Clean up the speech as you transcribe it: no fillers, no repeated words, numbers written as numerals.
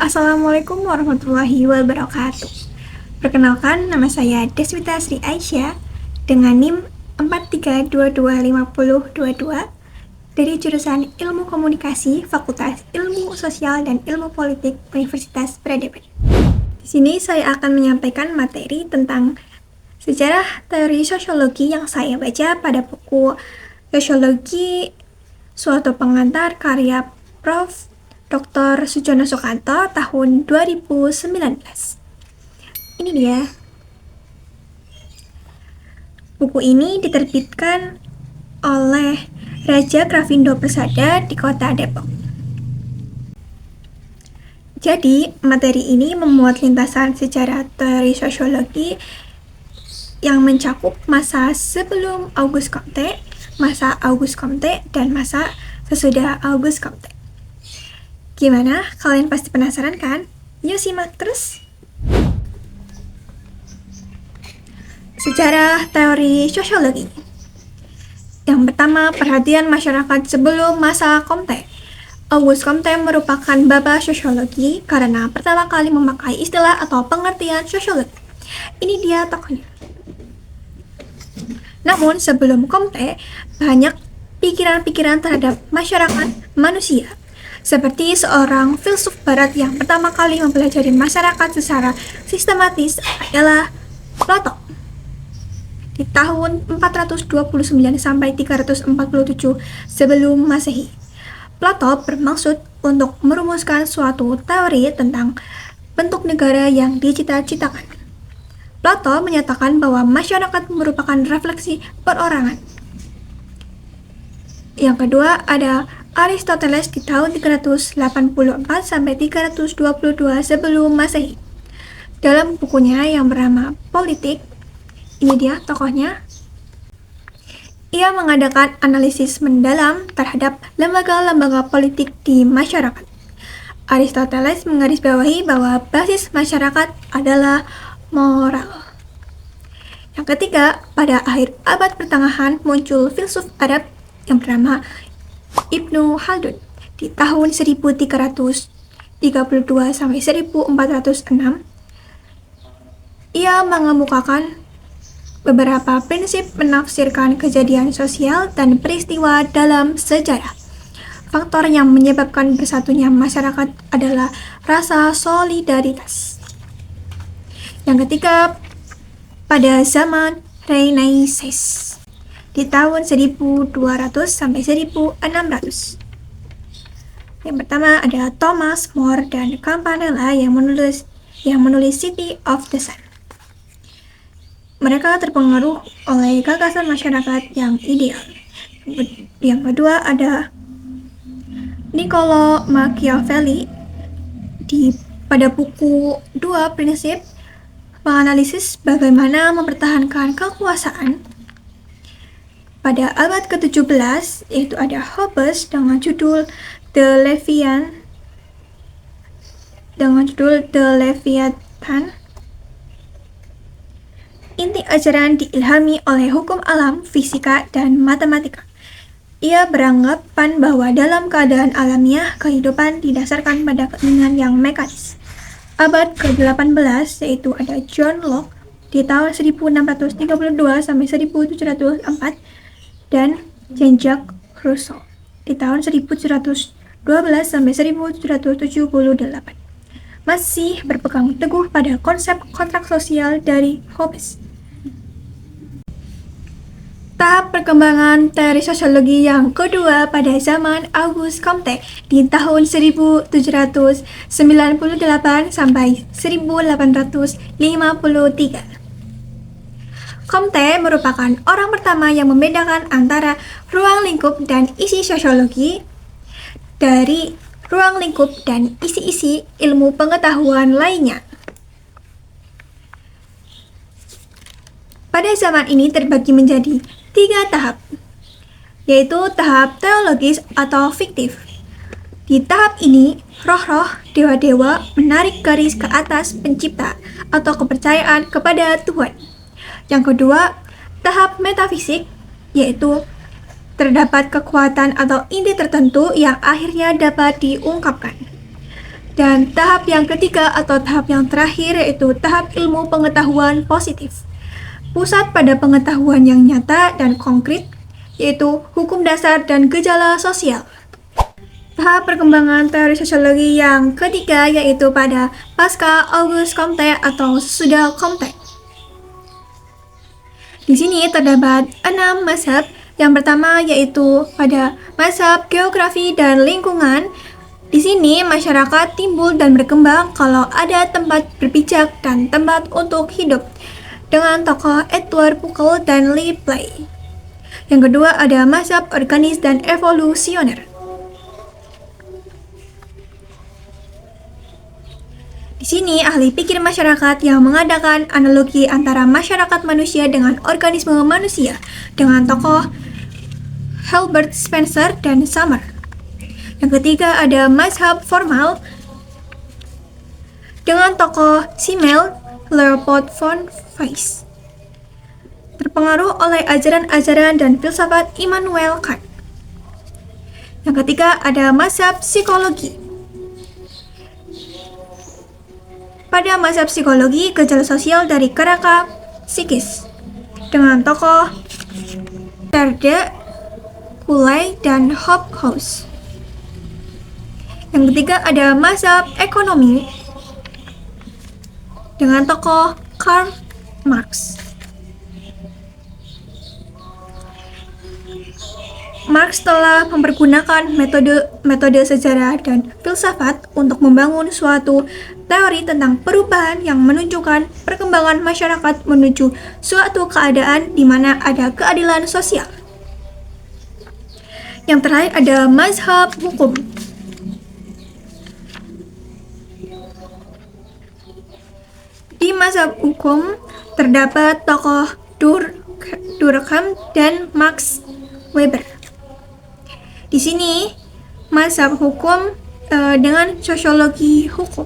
Assalamualaikum warahmatullahi wabarakatuh. Perkenalkan, nama saya Deswita Sri Aisyah dengan NIM 43225022 dari jurusan Ilmu Komunikasi Fakultas Ilmu Sosial dan Ilmu Politik Universitas Peradaban. Di sini saya akan menyampaikan materi tentang sejarah teori sosiologi yang saya baca pada buku Sosiologi Suatu Pengantar karya Prof. Dr. Sujono Sukanto tahun 2019. Ini dia. Buku ini diterbitkan oleh Raja Grafindo Persada di Kota Depok. Jadi, materi ini memuat lintasan sejarah teori sosiologi yang mencakup masa sebelum Auguste Comte, masa Auguste Comte, dan masa sesudah Auguste Comte. Gimana? Kalian pasti penasaran kan? Yuk simak terus! Sejarah teori sosiologi. Yang pertama, perhatian masyarakat sebelum masa Comte. Auguste Comte merupakan bapa sosiologi karena pertama kali memakai istilah atau pengertian sosiologi. Ini dia tokohnya. Namun sebelum Comte, banyak pikiran-pikiran terhadap masyarakat manusia. Seperti seorang filsuf barat yang pertama kali mempelajari masyarakat secara sistematis adalah Plato. Di tahun 429 sampai 347 sebelum Masehi. Plato bermaksud untuk merumuskan suatu teori tentang bentuk negara yang dicita-citakan. Plato menyatakan bahwa masyarakat merupakan refleksi perorangan. Yang kedua ada Aristoteles di tahun 384 sampai 322 sebelum Masehi. Dalam bukunya yang bernama Politik, ini dia tokohnya. Ia mengadakan analisis mendalam terhadap lembaga-lembaga politik di masyarakat. Aristoteles menggarisbawahi bahwa basis masyarakat adalah moral. Yang ketiga, pada akhir abad pertengahan muncul filsuf Arab yang bernama Ibnu Khaldun di tahun 1332 sampai 1406. Ia mengemukakan beberapa prinsip menafsirkan kejadian sosial dan peristiwa dalam sejarah. Faktor yang menyebabkan bersatunya masyarakat adalah rasa solidaritas. Yang ketiga, pada zaman Renaissance di tahun 1200 sampai 1600. Yang pertama ada Thomas More dan Campanella yang menulis City of the Sun. Mereka terpengaruh oleh gagasan masyarakat yang ideal. Yang kedua ada Niccolo Machiavelli pada buku 2 Prinsip menganalisis bagaimana mempertahankan kekuasaan. Pada abad ke-17, yaitu ada Hobbes dengan judul The Leviathan. Inti ajaran diilhami oleh hukum alam, fisika, dan matematika. Ia beranggapan bahwa dalam keadaan alamiah, kehidupan didasarkan pada keinginan yang mekanis. Abad ke-18, yaitu ada John Locke di tahun 1632 sampai 1704, dan Jean-Jacques Rousseau di tahun 1712 sampai 1778 masih berpegang teguh pada konsep kontrak sosial dari Hobbes. Tahap perkembangan teori sosiologi yang kedua pada zaman Auguste Comte di tahun 1798 sampai 1853. Comte merupakan orang pertama yang membedakan antara ruang lingkup dan isi sosiologi dari ruang lingkup dan isi-isi ilmu pengetahuan lainnya. Pada zaman ini terbagi menjadi 3 tahap, yaitu tahap teologis atau fiktif. Di tahap ini, roh-roh, dewa-dewa menarik garis ke atas pencipta atau kepercayaan kepada Tuhan. Yang kedua, tahap metafisik, yaitu terdapat kekuatan atau inti tertentu yang akhirnya dapat diungkapkan. Dan tahap yang ketiga atau tahap yang terakhir yaitu tahap ilmu pengetahuan positif. Pusat pada pengetahuan yang nyata dan konkret, yaitu hukum dasar dan gejala sosial. Tahap perkembangan teori sosiologi yang ketiga yaitu pada pasca Auguste Comte atau sesudah Comte. Di sini terdapat 6 mazhab. Yang pertama yaitu pada mazhab geografi dan lingkungan. Di sini masyarakat timbul dan berkembang kalau ada tempat berpijak dan tempat untuk hidup, dengan tokoh Edward Buckle dan Lee Pley. Yang kedua ada mazhab organis dan evolusioner. Di sini ahli pikir masyarakat yang mengadakan analogi antara masyarakat manusia dengan organisme manusia, dengan tokoh Herbert Spencer dan Summer. Yang ketiga ada mazhab formal dengan tokoh Simmel Leopold von Weiss, terpengaruh oleh ajaran-ajaran dan filsafat Immanuel Kant. Yang ketiga ada mazhab psikologi. Pada mazhab psikologi, gejala sosial dari kerangka psikis, dengan tokoh Terde, Kuhlai, dan Hobhouse. Yang ketiga ada mazhab ekonomi dengan tokoh Karl Marx. Marx telah mempergunakan metode sejarah dan filsafat untuk membangun suatu teori tentang perubahan yang menunjukkan perkembangan masyarakat menuju suatu keadaan di mana ada keadilan sosial. Yang terakhir ada mazhab hukum. Di mazhab hukum terdapat tokoh Durkheim dan Max Weber. Di sini mazhab hukum dengan sosiologi hukum.